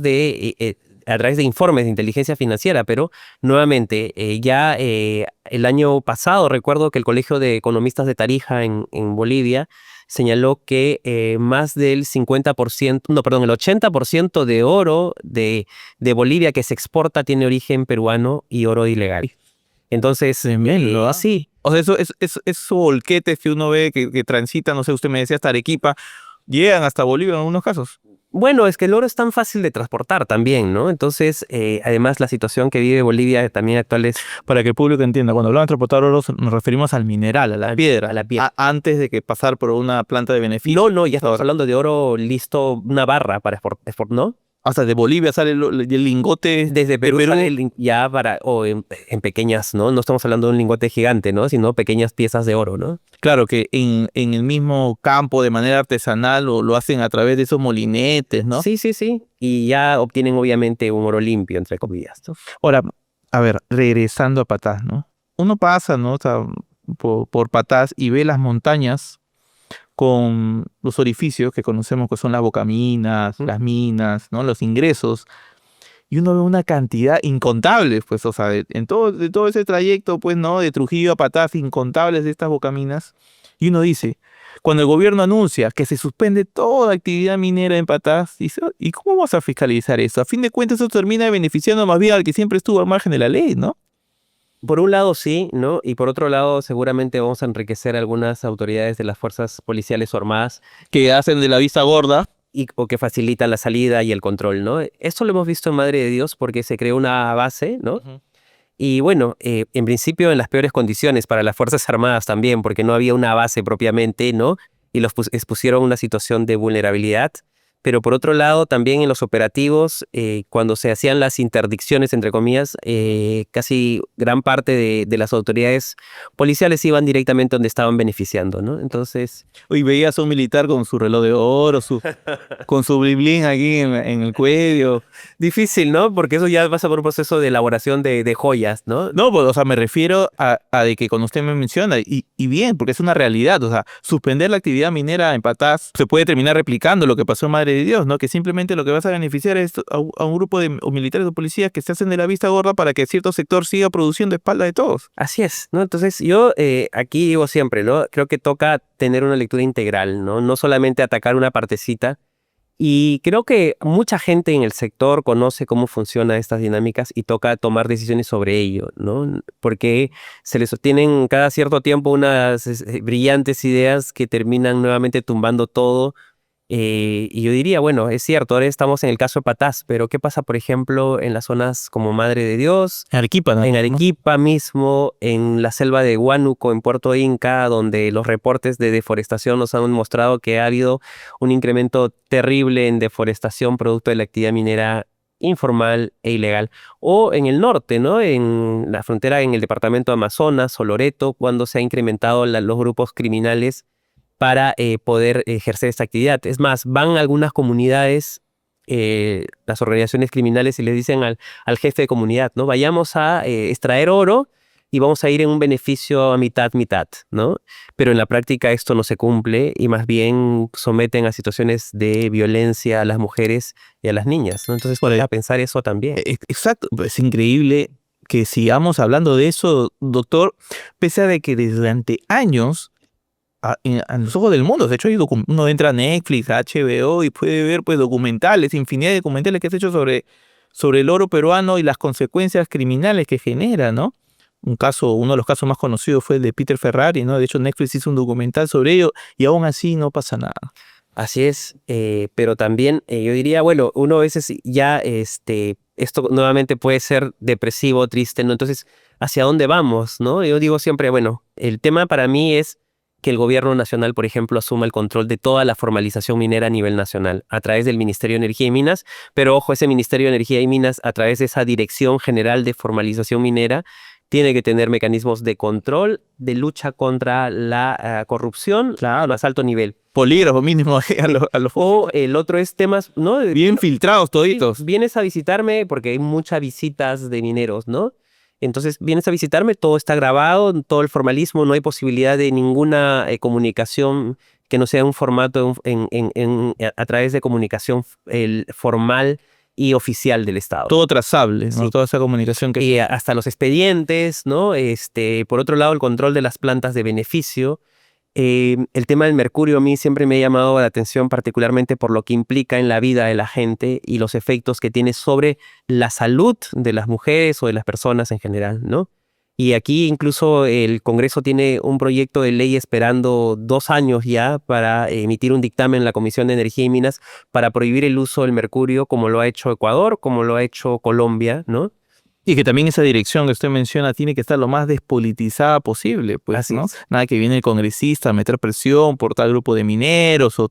a través de informes de inteligencia financiera, pero nuevamente, el año pasado recuerdo que el Colegio de Economistas de Tarija en Bolivia señaló que más del 50%, no, perdón, el 80% de oro de Bolivia que se exporta tiene origen peruano y oro ilegal. Entonces, Tremendo, ¿ah? sí. O sea, esos volquetes que uno ve que transitan, no sé, usted me decía hasta Arequipa, llegan hasta Bolivia en algunos casos. Bueno, es que el oro es tan fácil de transportar también, ¿no? Entonces, además la situación que vive Bolivia también actual es Para que el público entienda, cuando hablamos de transportar oro nos referimos al mineral, a la piedra, a la piedra. antes de que pasar por una planta de beneficio. No, ya estamos hablando de oro listo, una barra para export, ¿no? Hasta de Bolivia sale el lingote Desde Perú, de Perú. sale ya para, o en pequeñas, ¿no? No estamos hablando de un lingote gigante, ¿no? Sino pequeñas piezas de oro, ¿no? Claro que en el mismo campo, de manera artesanal, lo hacen a través de esos molinetes, ¿no? Sí. Y ya obtienen obviamente un oro limpio, entre comillas, ¿no? Ahora, a ver, regresando a Patás, ¿no? Uno pasa, ¿no? O sea, por Patás y ve las montañas con los orificios que conocemos que son las bocaminas, las minas, ¿no? Los ingresos. Y uno ve una cantidad incontable, pues, o sea, de todo ese trayecto, pues, ¿no? De Trujillo a Patás, incontables de estas bocaminas. Y uno dice, cuando el gobierno anuncia que se suspende toda actividad minera en Patás, dice, ¿y cómo vamos a fiscalizar eso? A fin de cuentas, eso termina beneficiando más bien al que siempre estuvo al margen de la ley, ¿no? Por un lado sí, ¿no? Y por otro lado seguramente vamos a enriquecer a algunas autoridades de las fuerzas policiales o armadas Que hacen de la vista gorda. o que facilitan la salida y el control, ¿no? Esto lo hemos visto en Madre de Dios porque se creó una base, ¿no? Y bueno, en principio en las peores condiciones para las Fuerzas Armadas también, porque no había una base propiamente, ¿no? Y los expusieron a una situación de vulnerabilidad. Pero por otro lado, también en los operativos, cuando se hacían las interdicciones, entre comillas, casi gran parte de las autoridades policiales iban directamente donde estaban beneficiando, ¿no? Entonces, Y veías a un militar con su reloj de oro, con su bling bling aquí en el cuello. difícil, ¿no? Porque eso ya pasa por un proceso de elaboración de joyas, ¿no? No, pues, o sea, me refiero a de que cuando usted me menciona, y bien, porque es una realidad, o sea, suspender la actividad minera en Patás se puede terminar replicando lo que pasó en Madre de Dios, ¿no? Que simplemente lo que vas a beneficiar es a un grupo de o militares o policías que se hacen de la vista gorda para que cierto sector siga produciendo a espalda de todos. Así es, ¿no? Entonces yo aquí digo siempre, ¿no? Creo que toca tener una lectura integral, ¿no? No solamente atacar una partecita. Y creo que mucha gente en el sector conoce cómo funcionan estas dinámicas y toca tomar decisiones sobre ello, ¿no? Porque se les obtienen cada cierto tiempo unas brillantes ideas que terminan nuevamente tumbando todo. Y yo diría, bueno, es cierto, ahora estamos en el caso de Patás, pero ¿qué pasa, por ejemplo, en las zonas como Madre de Dios? En Arequipa, ¿no? En Arequipa mismo, en la selva de Huánuco, en Puerto Inca, donde los reportes de deforestación nos han mostrado que ha habido un incremento terrible en deforestación producto de la actividad minera informal e ilegal. O en el norte, ¿no? En la frontera en el departamento de Amazonas o Loreto, cuando se han incrementado los grupos criminales para poder ejercer esta actividad. Es más, van a algunas comunidades, las organizaciones criminales, y les dicen al jefe de comunidad, ¿no? Vayamos a extraer oro y vamos a ir en un beneficio a mitad, ¿no? Pero en la práctica esto no se cumple y más bien someten a situaciones de violencia a las mujeres y a las niñas, ¿no? Entonces, Por ahí. a pensar eso también. Exacto, es increíble que sigamos hablando de eso, doctor, pese a de que durante años a los ojos del mundo. De hecho, uno entra a Netflix, a HBO y puede ver pues documentales, infinidad de documentales que se han hecho sobre el oro peruano y las consecuencias criminales que genera, ¿no? Uno de los casos más conocidos fue el de Peter Ferrari, ¿no? De hecho, Netflix hizo un documental sobre ello y aún así no pasa nada. Así es, pero también yo diría, bueno, uno a veces ya, esto nuevamente puede ser depresivo, triste, ¿no? Entonces, ¿hacia dónde vamos, no? Yo digo siempre, bueno, el tema para mí es que el gobierno nacional, por ejemplo, asuma el control de toda la formalización minera a nivel nacional a través del Ministerio de Energía y Minas, pero ojo, ese Ministerio de Energía y Minas, a través de esa Dirección General de Formalización Minera, tiene que tener mecanismos de control, de lucha contra la corrupción a más alto nivel. Polígrafo mínimo a los O el otro es temas, ¿no? bien filtrados toditos. Vienes a visitarme porque hay muchas visitas de mineros, ¿no? Entonces vienes a visitarme, todo está grabado, todo el formalismo, no hay posibilidad de ninguna comunicación que no sea un formato a través de comunicación formal y oficial del Estado. Todo trazable, ¿no? Sí. Toda esa comunicación que... Y hasta los expedientes, ¿no? Por otro lado, el control de las plantas de beneficio. El tema del mercurio a mí siempre me ha llamado la atención, particularmente por lo que implica en la vida de la gente y los efectos que tiene sobre la salud de las mujeres o de las personas en general, ¿no? Y aquí incluso el Congreso tiene un proyecto de ley esperando 2 años ya para emitir un dictamen en la Comisión de Energía y Minas para prohibir el uso del mercurio, como lo ha hecho Ecuador, como lo ha hecho Colombia, ¿no? Y que también esa dirección que usted menciona tiene que estar lo más despolitizada posible, pues, Así ¿no? es. Nada que viene el congresista a meter presión por tal grupo de mineros o...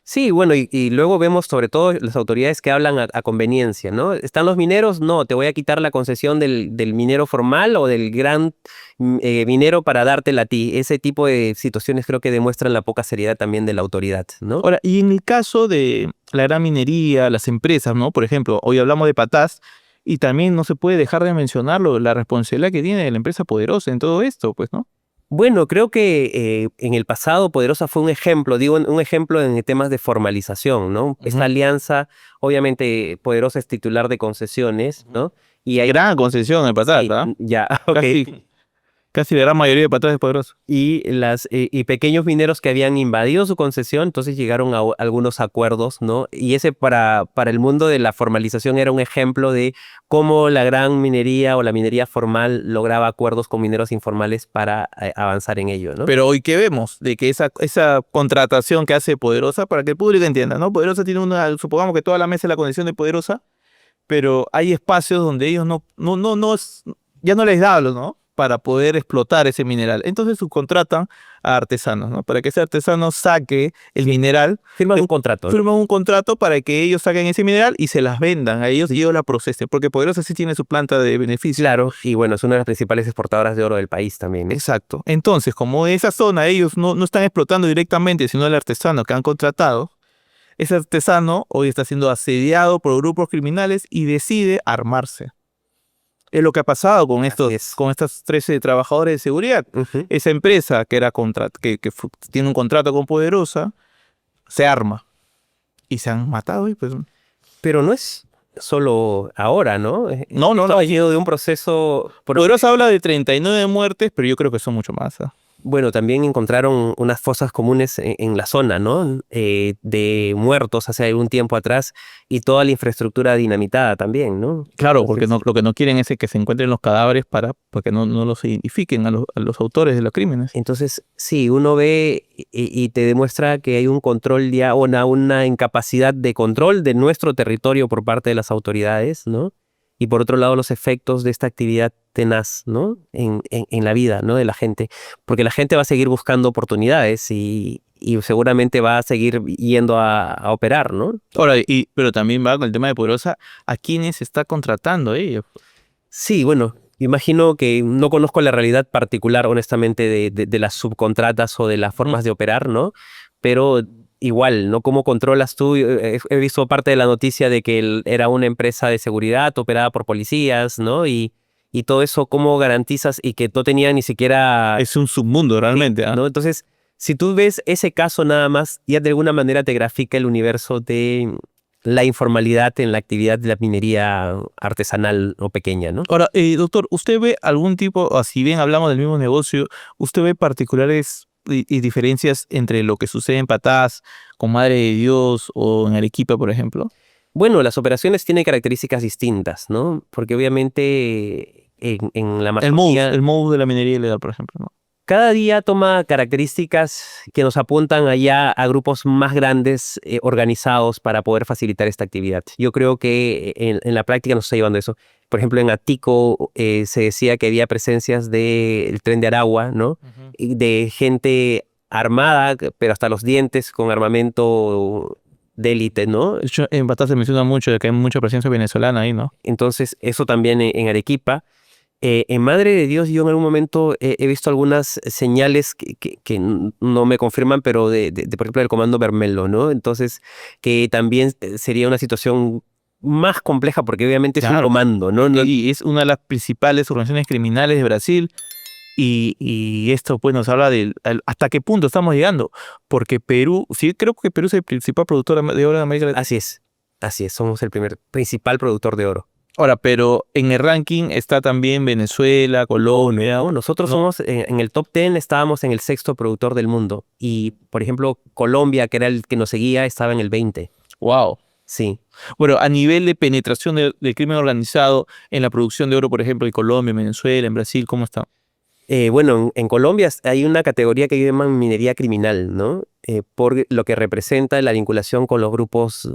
Sí, bueno, y luego vemos sobre todo las autoridades que hablan a conveniencia, ¿no? ¿Están los mineros? No, te voy a quitar la concesión del minero formal o del gran minero para dártela a ti. Ese tipo de situaciones creo que demuestran la poca seriedad también de la autoridad, ¿no? Ahora, y en el caso de la gran minería, las empresas, ¿no? Por ejemplo, hoy hablamos de Patás y también no se puede dejar de mencionarlo, la responsabilidad que tiene la empresa Poderosa en todo esto, pues, ¿no? Bueno, creo que en el pasado Poderosa fue un ejemplo, digo, un ejemplo en temas de formalización, ¿no? Esta Ujú. alianza, obviamente Poderosa es titular de concesiones, ¿no? Y hay, Gran concesión en Patás, sí, ¿ah? ya, ok. Casi la gran mayoría de Patás es Poderosa. Y pequeños mineros que habían invadido su concesión, entonces llegaron a algunos acuerdos, ¿no? Y ese para el mundo de la formalización era un ejemplo de cómo la gran minería o la minería formal lograba acuerdos con mineros informales para avanzar en ello, ¿no? Pero hoy que vemos de que esa contratación que hace Poderosa, para que el público entienda, ¿no? Poderosa tiene supongamos que toda la mesa es la condición de Poderosa, pero hay espacios donde ellos ya no les da, ¿no? Para poder explotar ese mineral. Entonces subcontratan a artesanos, ¿no? Para que ese artesano saque el mineral, Firman un contrato, ¿no? firman un contrato para que ellos saquen ese mineral y se las vendan a ellos y ellos la procesen, porque Poderosa sí tiene su planta de beneficio. Claro, y bueno, es una de las principales exportadoras de oro del país también, ¿no? Exacto. Entonces, como esa zona ellos no están explotando directamente, sino el artesano que han contratado, ese artesano hoy está siendo asediado por grupos criminales y decide armarse. Es lo que ha pasado con Así es. con estos 13 trabajadores de seguridad. Ujú. Esa empresa que tiene un contrato con Poderosa, se arma. Y se han matado. Y pues, Pero no es solo ahora, ¿no? no. Esto ha ido de un proceso. Poderosa habla de 39 muertes, pero yo creo que son mucho más. ¿Ah? Bueno, también encontraron unas fosas comunes en la zona, ¿no? De muertos hace algún tiempo atrás y toda la infraestructura dinamitada también, ¿no? Claro, porque Entonces, lo que no quieren es que se encuentren los cadáveres para que no los identifiquen a los autores de los crímenes. entonces, sí, uno ve y te demuestra que hay un control ya, una incapacidad de control de nuestro territorio por parte de las autoridades, ¿no? Y por otro lado, los efectos de esta actividad tenaz, ¿no? En la vida, ¿no? De la gente. Porque la gente va a seguir buscando oportunidades y seguramente va a seguir yendo a operar, ¿no? Ahora, pero también va con el tema de Poderosa, ¿a quiénes está contratando ellos? Sí, bueno, imagino que no conozco la realidad particular, honestamente, de las subcontratas o de las formas de operar, ¿no? Pero igual, ¿no? ¿Cómo controlas tú? He visto parte de la noticia de que era una empresa de seguridad operada por policías, ¿no? Y todo eso, ¿cómo garantizas? Y que no tenía ni siquiera... Es un submundo realmente, ¿ah? ¿no? Entonces, si tú ves ese caso nada más, ya de alguna manera te grafica el universo de la informalidad en la actividad de la minería artesanal o pequeña, ¿no? Ahora, doctor, ¿usted ve algún tipo, o si bien hablamos del mismo negocio, usted ve particulares y diferencias entre lo que sucede en Patás, con Madre de Dios o en Arequipa, por ejemplo? Bueno, las operaciones tienen características distintas, ¿no? Porque obviamente en la Amazonía El modus de la minería ilegal, por ejemplo, ¿no? cada día toma características que nos apuntan allá a grupos más grandes organizados para poder facilitar esta actividad. Yo creo que en la práctica nos está llevando eso. Por ejemplo, en Atico se decía que había presencias del Tren de Aragua, ¿no? Y de gente armada, pero hasta los dientes, con armamento de élite, ¿no? De hecho, en Patás se menciona mucho de que hay mucha presencia venezolana ahí, ¿no? Entonces, eso también en Arequipa. En Madre de Dios, yo en algún momento he visto algunas señales que no me confirman, pero por ejemplo, del Comando Bermelo, ¿no? Entonces, que también sería una situación más compleja porque obviamente es un Claro. comando, ¿no? Y es una de las principales organizaciones criminales de Brasil. Y esto pues nos habla de hasta qué punto estamos llegando. Porque Perú, sí, creo que Perú es el principal productor de oro de América Latina. Así es, somos el principal productor de oro. Ahora, pero en el ranking está también Venezuela, Colombia. No, nosotros ¿no? somos, en el top 10 estábamos en el sexto productor del mundo. Y, por ejemplo, Colombia, que era el que nos seguía, estaba en el 20. Wow. Sí. Bueno, a nivel de penetración del crimen organizado en la producción de oro, por ejemplo, en Colombia, en Venezuela, en Brasil, ¿cómo está? Bueno, en Colombia hay una categoría que llaman minería criminal, ¿no? Por lo que representa la vinculación con los grupos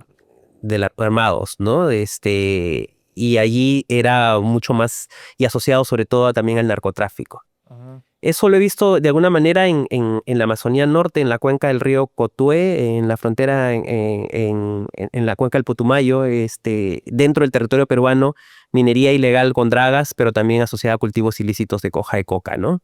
armados, ¿no? Y allí era mucho más, y asociado sobre todo también al narcotráfico. Ajá. Eso lo he visto de alguna manera en la Amazonía Norte, en la cuenca del río Cotué, en la frontera, en la cuenca del Putumayo, dentro del territorio peruano, minería ilegal con dragas, pero también asociada a cultivos ilícitos de hoja de coca, ¿no?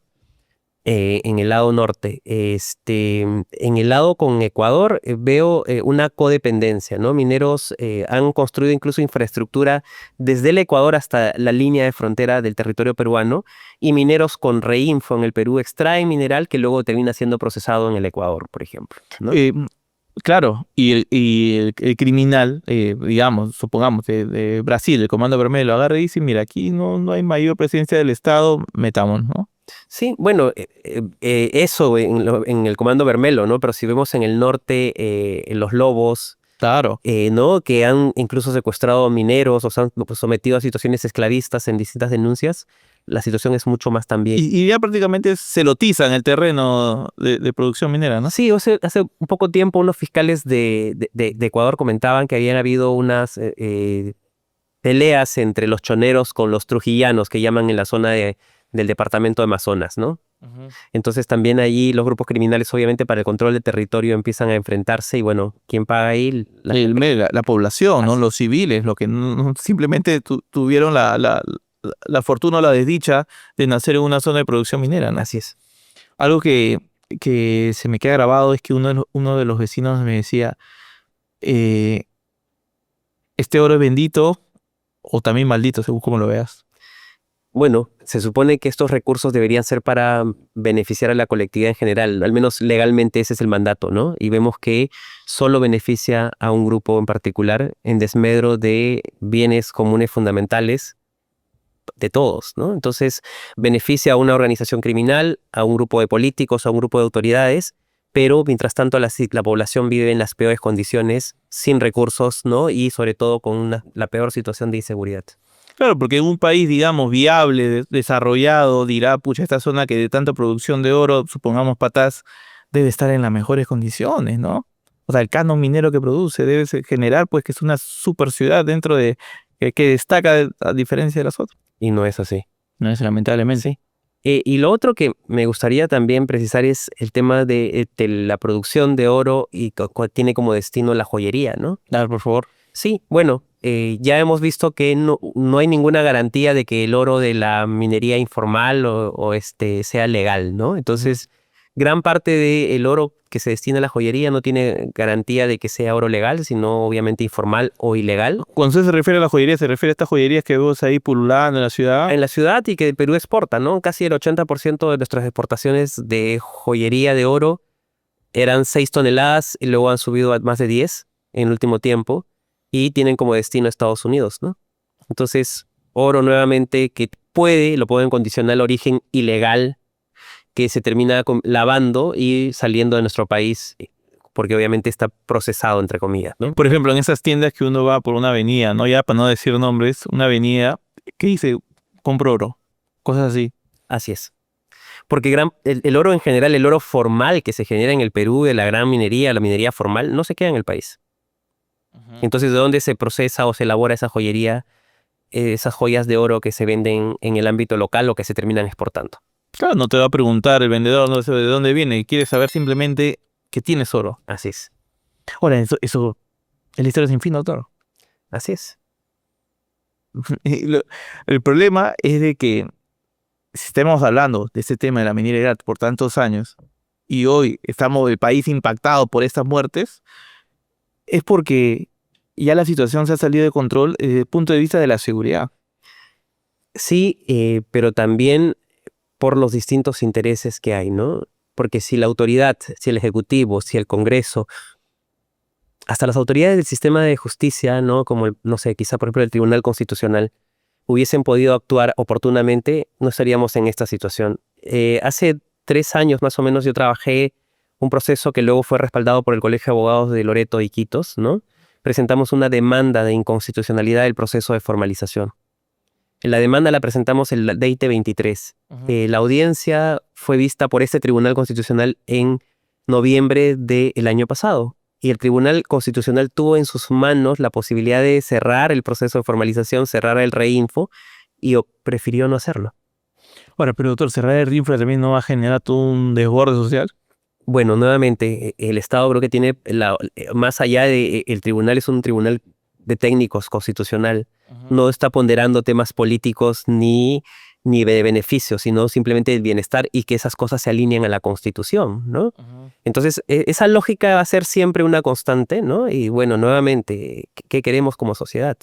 En el lado norte. En el lado con Ecuador veo una codependencia, ¿no? Mineros han construido incluso infraestructura desde el Ecuador hasta la línea de frontera del territorio peruano, y mineros con Reinfo en el Perú extraen mineral que luego termina siendo procesado en el Ecuador, por ejemplo, ¿no? Claro, el criminal, digamos, supongamos, de Brasil, el Comando Vermelho, agarra y dice, mira, aquí no hay mayor presencia del Estado, metamos, ¿no? Sí, bueno, eso en el Comando Vermelo, ¿no? Pero si vemos en el norte, en los Lobos, Claro. ¿no? Que han incluso secuestrado mineros o se han sometido a situaciones esclavistas en distintas denuncias, la situación es mucho más también. Y ya prácticamente se lotiza en el terreno de producción minera, ¿no? Sí, hace un poco tiempo unos fiscales de Ecuador comentaban que habían habido unas peleas entre los choneros con los trujillanos que llaman en la zona del departamento de Amazonas, ¿no? Ujú. Entonces también allí los grupos criminales, obviamente, para el control del territorio empiezan a enfrentarse y bueno, ¿quién paga ahí? La población, ¿no? Así. Los civiles, los que simplemente tuvieron la fortuna o la desdicha de nacer en una zona de producción minera, ¿no? Así es. Algo que se me queda grabado es que uno de los vecinos me decía, eh, este oro es bendito o también maldito, según como lo veas. Bueno, se supone que estos recursos deberían ser para beneficiar a la colectividad en general, al menos legalmente ese es el mandato, ¿no? Y vemos que solo beneficia a un grupo en particular en desmedro de bienes comunes fundamentales de todos, ¿no? Entonces, beneficia a una organización criminal, a un grupo de políticos, a un grupo de autoridades, pero mientras tanto la población vive en las peores condiciones, sin recursos, ¿no? Y sobre todo con la peor situación de inseguridad. Claro, porque en un país, digamos, viable, desarrollado, dirá, pucha, esta zona que de tanta producción de oro, supongamos Patas, debe estar en las mejores condiciones, ¿no? O sea, el canon minero que produce debe generar, pues, que es una super ciudad dentro de, que destaca a diferencia de las otras. Y no es así. No es lamentablemente. Sí. Y lo otro que me gustaría también precisar es el tema de la producción de oro y tiene como destino la joyería, ¿no? Dale, por favor. Sí, bueno, ya hemos visto que no hay ninguna garantía de que el oro de la minería informal o sea legal, ¿no? Entonces, gran parte del oro que se destina a la joyería no tiene garantía de que sea oro legal, sino obviamente informal o ilegal. Cuando usted se refiere a la joyería, se refiere a estas joyerías que vemos ahí pululando en la ciudad. En la ciudad y que Perú exporta, ¿no? Casi el 80% de nuestras exportaciones de joyería de oro eran 6 toneladas y luego han subido a más de 10 en el último tiempo y tienen como destino a Estados Unidos, ¿no? Entonces, oro nuevamente que lo pueden condicionar al origen ilegal que se termina lavando y saliendo de nuestro país porque obviamente está procesado, entre comillas, ¿no? Por ejemplo, en esas tiendas que uno va por una avenida, ¿no? Ya para no decir nombres, una avenida, ¿qué dice? Compro oro. Cosas así. Así es. Porque el oro en general, el oro formal que se genera en el Perú de la gran minería, la minería formal, no se queda en el país. Entonces, ¿de dónde se procesa o se elabora esa joyería, esas joyas de oro que se venden en el ámbito local o que se terminan exportando? Claro, no te va a preguntar el vendedor no sé de dónde viene, quiere saber simplemente que tienes oro. Así es. Ahora, eso es la historia sin fin, doctor. Así es. El problema es de que si estamos hablando de este tema de la minería por tantos años y hoy estamos el país impactado por estas muertes, es porque ya la situación se ha salido de control desde el punto de vista de la seguridad. Sí, pero también por los distintos intereses que hay, ¿no? Porque si la autoridad, si el Ejecutivo, si el Congreso, hasta las autoridades del sistema de justicia, ¿no? Como, no sé, quizá por ejemplo el Tribunal Constitucional, hubiesen podido actuar oportunamente, no estaríamos en esta situación. Hace 3 años más o menos yo trabajé un proceso que luego fue respaldado por el Colegio de Abogados de Loreto y Iquitos, ¿no? Presentamos una demanda de inconstitucionalidad del proceso de formalización. La demanda la presentamos el 2023. La audiencia fue vista por este Tribunal Constitucional en noviembre del año pasado. Y el Tribunal Constitucional tuvo en sus manos la posibilidad de cerrar el proceso de formalización, cerrar el reinfo, y prefirió no hacerlo. Ahora, pero doctor, cerrar el RINFRA también no va a generar todo un desborde social. Bueno, nuevamente, el Estado creo que tiene, más allá de, el tribunal es un tribunal de técnicos constitucional, no está ponderando temas políticos ni de beneficios, sino simplemente el bienestar y que esas cosas se alineen a la Constitución, ¿no? Entonces, esa lógica va a ser siempre una constante, ¿no? Y bueno, nuevamente, ¿qué queremos como sociedad?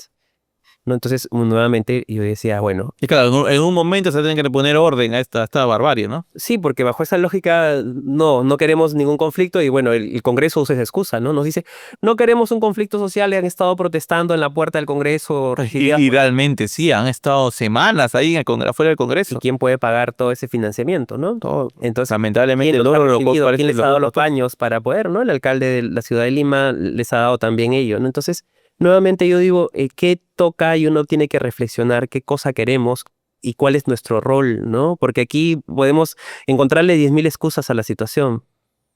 ¿No? Entonces, nuevamente, yo decía, bueno, Y claro, en un momento se tiene que poner orden a esta barbarie, ¿no? sí, porque bajo esa lógica no queremos ningún conflicto y bueno, el Congreso usa esa excusa, ¿no? Nos dice, no queremos un conflicto social y han estado protestando en la puerta del Congreso. Y realmente sí, han estado semanas ahí afuera del ¿Y Congreso. quién puede pagar todo ese financiamiento, no? Todo. Entonces, Lamentablemente, ¿quién los ha todo lo recibido? parece ¿Quién les lo- ha dado los paños para poder, no? El alcalde de la ciudad de Lima les ha dado también ello, ¿no? Entonces, nuevamente yo digo, ¿qué toca? Y uno tiene que reflexionar qué cosa queremos y cuál es nuestro rol, ¿no? Porque aquí podemos encontrarle 10.000 excusas a la situación,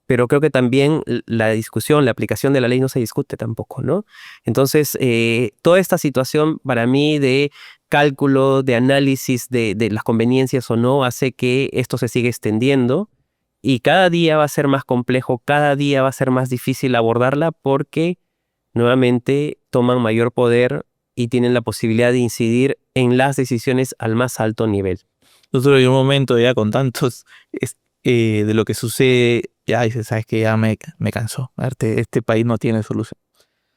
pero creo que también la discusión, la aplicación de la ley no se discute tampoco, ¿no? Entonces, toda esta situación para mí de cálculo, de análisis de las conveniencias o no, hace que esto se siga extendiendo y cada día va a ser más complejo, cada día va a ser más difícil abordarla porque nuevamente toman mayor poder y tienen la posibilidad de incidir en las decisiones al más alto nivel. Nosotros en un momento ya con tantos de lo que sucede, ya dices, sabes que ya me cansó. Este país no tiene solución.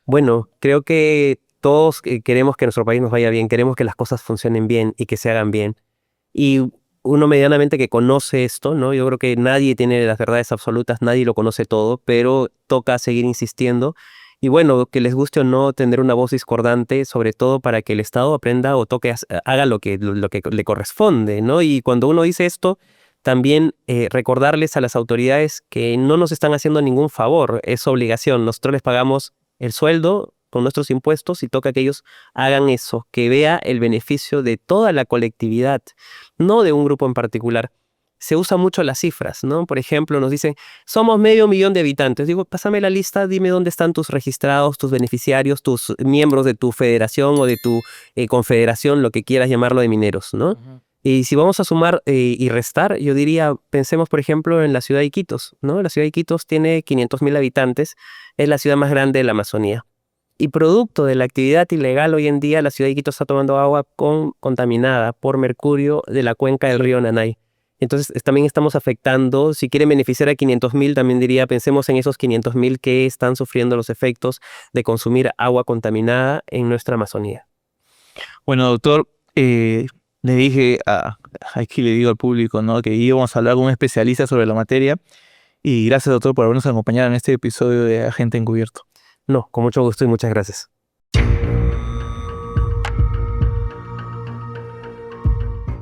Bueno, creo que todos queremos que nuestro país nos vaya bien, queremos que las cosas funcionen bien y que se hagan bien. Y uno medianamente que conoce esto, ¿no? Yo creo que nadie tiene las verdades absolutas, nadie lo conoce todo, pero toca seguir insistiendo. Y bueno, que les guste o no tener una voz discordante, sobre todo para que el Estado aprenda o haga lo que le corresponde, ¿no? Y cuando uno dice esto, también recordarles a las autoridades que no nos están haciendo ningún favor, es su obligación. Nosotros les pagamos el sueldo con nuestros impuestos y toca que ellos hagan eso, que vea el beneficio de toda la colectividad, no de un grupo en particular. Se usan mucho las cifras, ¿no? Por ejemplo, nos dicen, somos 500.000 de habitantes. Digo, pásame la lista, dime dónde están tus registrados, tus beneficiarios, tus miembros de tu federación o de tu confederación, lo que quieras llamarlo, de mineros, ¿no? Y si vamos a sumar y restar, yo diría, pensemos por ejemplo en la ciudad de Iquitos, ¿no? La ciudad de Iquitos tiene 500.000 habitantes, es la ciudad más grande de la Amazonía. Y producto de la actividad ilegal hoy en día, la ciudad de Iquitos está tomando agua contaminada por mercurio de la cuenca del río Nanay. Entonces también estamos afectando, si quieren beneficiar a 500.000, también diría, pensemos en esos 500.000 que están sufriendo los efectos de consumir agua contaminada en nuestra Amazonía. Bueno, doctor, le dije, aquí le digo al público, ¿no? Que íbamos a hablar con un especialista sobre la materia. Y gracias, doctor, por habernos acompañado en este episodio de Agente Encubierto. No, con mucho gusto y muchas gracias.